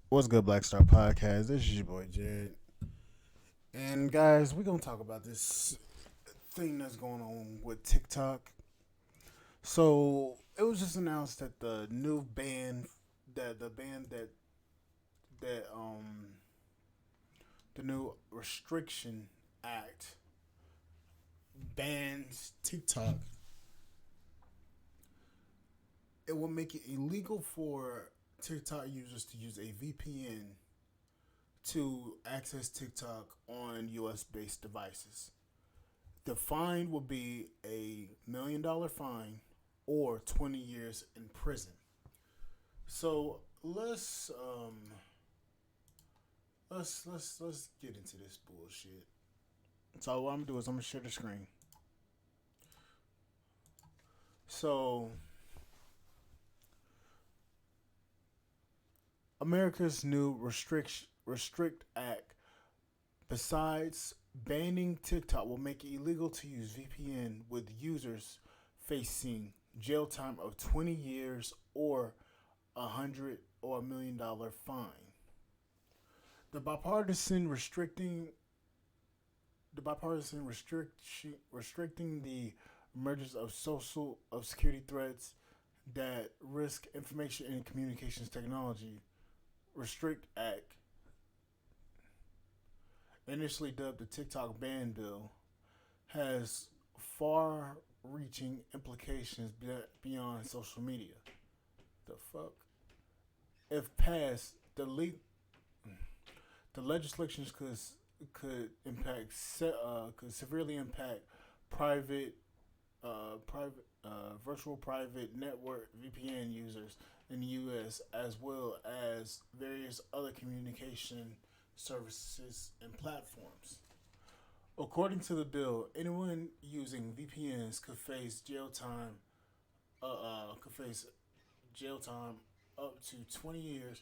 What's good, Black Star Podcast? This is your boy Jared, and guys, we're gonna talk about this thing that's going on with TikTok. So it was just announced that the new ban, that the ban that the new restriction act bans TikTok. It will make it illegal for TikTok users to use a VPN to access TikTok on US based devices. The fine will be $1 million fine or 20 years in prison. So let's get into this bullshit. So what I'm gonna do is I'm gonna share the screen. So America's new restrict act, besides banning TikTok, will make it illegal to use VPN, with users facing jail time of 20 years or 100 or $1 million fine. The bipartisan restricting restricting the emergence of security threats that risk information and communications technology Restrict Act, initially dubbed the TikTok ban bill, has far-reaching implications beyond social media. The fuck? If passed, the legislations could severely impact private virtual private network VPN users in the U.S., as well as various other communication services and platforms. According to the bill, anyone using VPNs could face jail time up to 20 years,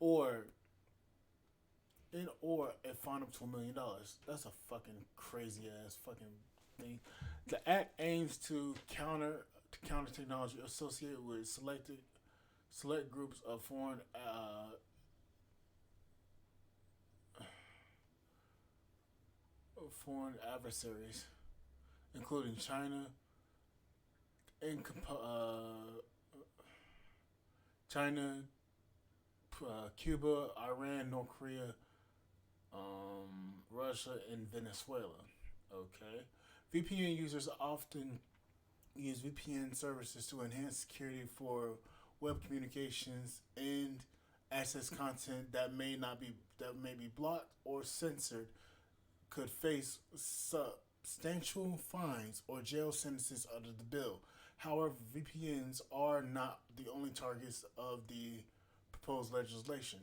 or or a fine up to $1 million. That's a fucking crazy ass fucking thing. The act aims to counter technology associated with select groups of foreign adversaries, including and China, Cuba, Iran, North Korea, Russia, and Venezuela. Okay, VPN users often use VPN services to enhance security for web communications and access content that may be blocked or censored, could face substantial fines or jail sentences under the bill. However, VPNs are not the only targets of the proposed legislation.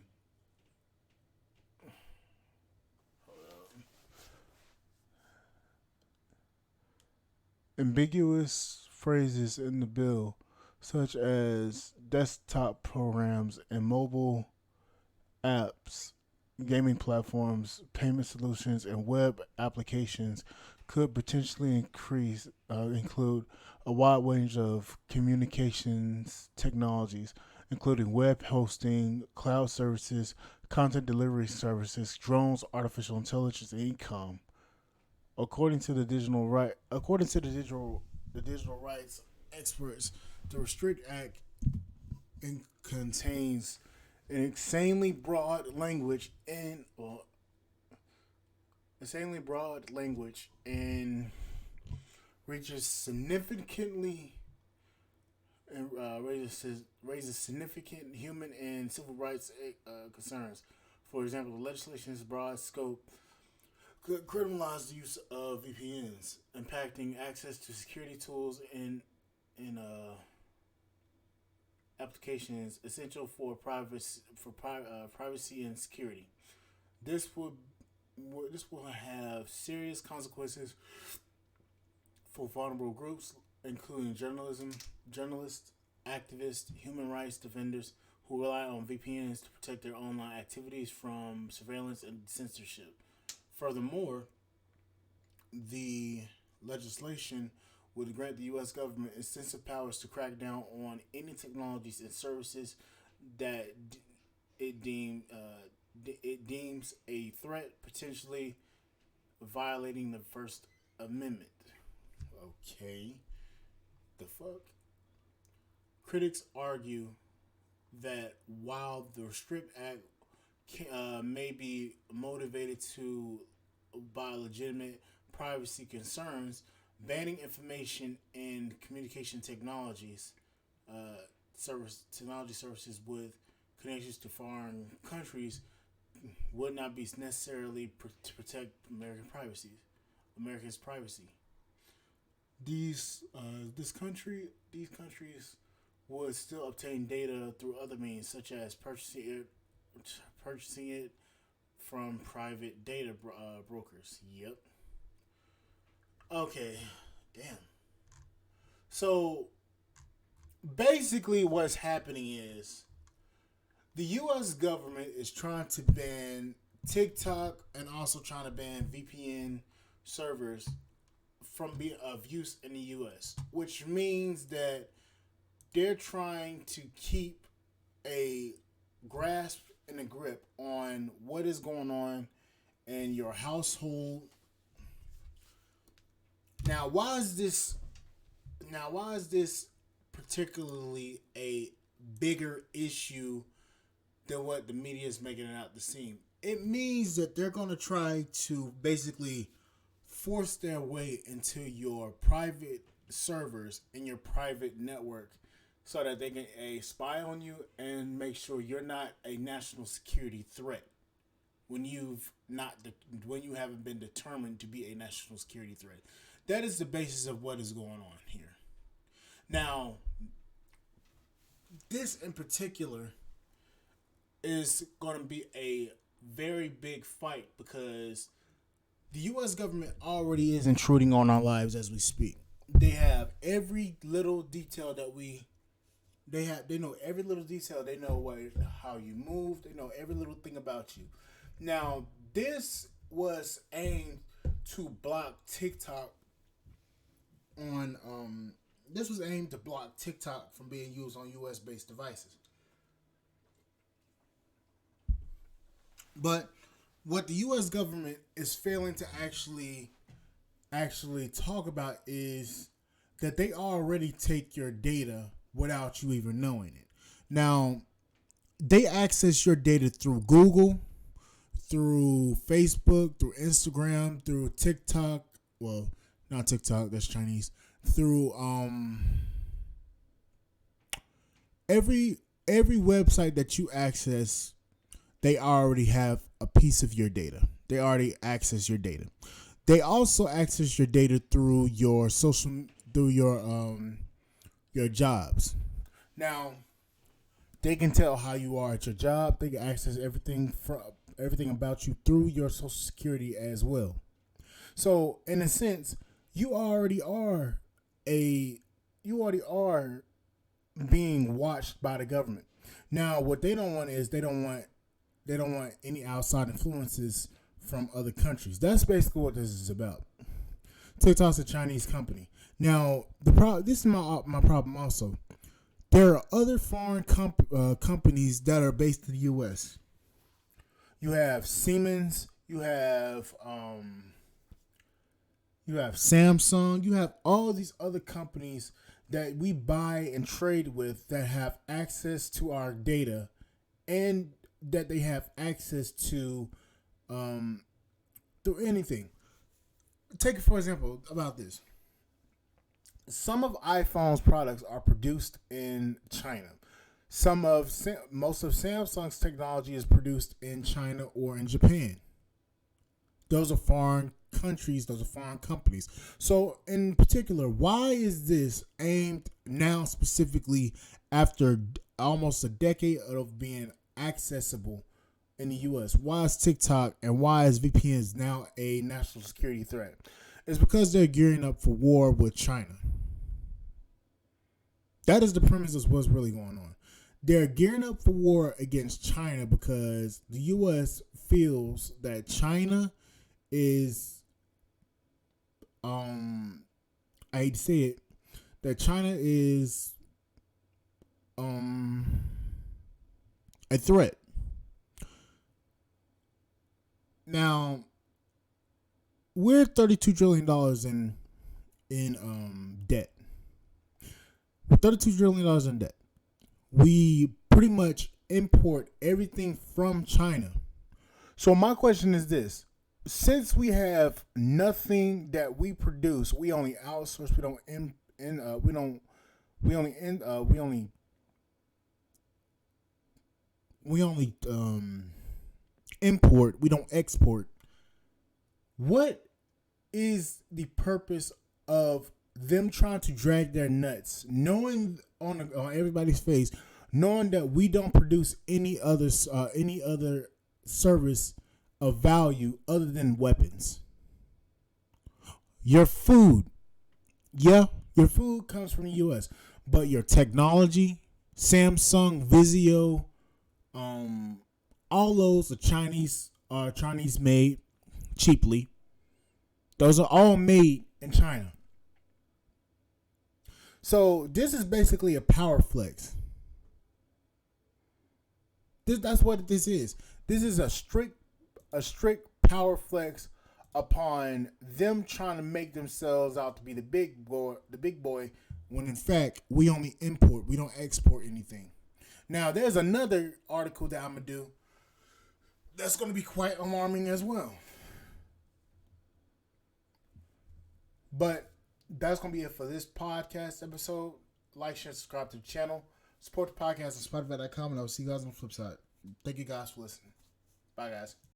Ambiguous phrases in the bill, such as desktop programs and mobile apps, gaming platforms, payment solutions, and web applications, could potentially include a wide range of communications technologies, including web hosting, cloud services, content delivery services, drones, artificial intelligence, and e-com. According to the digital rights experts, the Restrict Act contains an insanely broad language and reaches significantly and raises significant human and civil rights concerns. For example, the legislation's broad scope could criminalize the use of VPNs, impacting access to security tools in applications essential for privacy and security. This would this will have serious consequences for vulnerable groups, including journalists, activists, human rights defenders who rely on VPNs to protect their online activities from surveillance and censorship. Furthermore, the legislation would grant the U.S. government extensive powers to crack down on any technologies and services that it deems a threat, potentially violating the First Amendment. Okay, the fuck. Critics argue that while the Restrict Act may be motivated by legitimate privacy concerns, banning information and communication technology services with connections to foreign countries would not be necessarily to protect Americans' privacy. These countries would still obtain data through other means, such as purchasing it from private data brokers. Yep. Okay. Damn. So basically, what's happening is the U.S. government is trying to ban TikTok and also trying to ban VPN servers from being of use in the U.S., which means that they're trying to keep a grasp and a grip on what is going on in your household. Now, why is this? Why is this particularly a bigger issue than what the media is making it out to seem? It means that they're going to try to basically force their way into your private servers and your private network so that they can spy on you and make sure you're not a national security threat when you haven't been determined to be a national security threat. That is the basis of what is going on here. Now, this in particular is going to be a very big fight because the U.S. government already is intruding on our lives as we speak. They have every little detail they know every little detail. They know how you move. They know every little thing about you. Now, this was aimed to block TikTok this was aimed to block TikTok from being used on U.S. based devices. But what the U.S. government is failing to actually talk about is that they already take your data without you even knowing it. Now, they access your data through Google, through Facebook, through Instagram, through TikTok. Well, not TikTok, that's Chinese. Through every website that you access, they already have a piece of your data. They already access your data. They also access your data through your your jobs. Now, they can tell how you are at your job. They can access everything about you through your Social Security as well. So, in a sense, you already are being watched by the government. Now, what they don't want is they don't want any outside influences from other countries. That's basically what this is about. TikTok's a Chinese company. Now, this is my problem also. There are other foreign companies that are based in the U.S. You have Siemens. You have Samsung. You have all these other companies that we buy and trade with that have access to our data, and that they have access to through anything. Take for example about this. Some of iPhone's products are produced in China. Most of Samsung's technology is produced in China or in Japan. Those are foreign countries. Those are foreign companies. So, in particular, why is this aimed now specifically after almost a decade of being accessible in the U.S.? Why is TikTok and why is VPNs now a national security threat? It's because they're gearing up for war with China. That is the premise of what's really going on. They're gearing up for war against China because the U.S. feels that China is, I hate to say it, that China is a threat. Now we're $32 trillion in debt. We're $32 trillion in debt. We pretty much import everything from China. So my question is this: since we have nothing that we produce, we only outsource. We don't we don't. We only import. We don't export. What is the purpose of them trying to drag their nuts, knowing on everybody's face, knowing that we don't produce any other service of value other than weapons? Your food, yeah, your food comes from the U.S., but your technology, Samsung, Vizio, all those are Chinese made cheaply. Those are all made in China. So this is basically a power flex. That's what this is. This is a strict power flex upon them trying to make themselves out to be the big boy, when in fact we only import, we don't export anything. Now there's another article that I'm gonna do that's gonna be quite alarming as well. But that's gonna be it for this podcast episode. Like, share, subscribe to the channel. Support the podcast on Spotify.com, and I'll see you guys on the flip side. Thank you guys for listening. Bye, guys.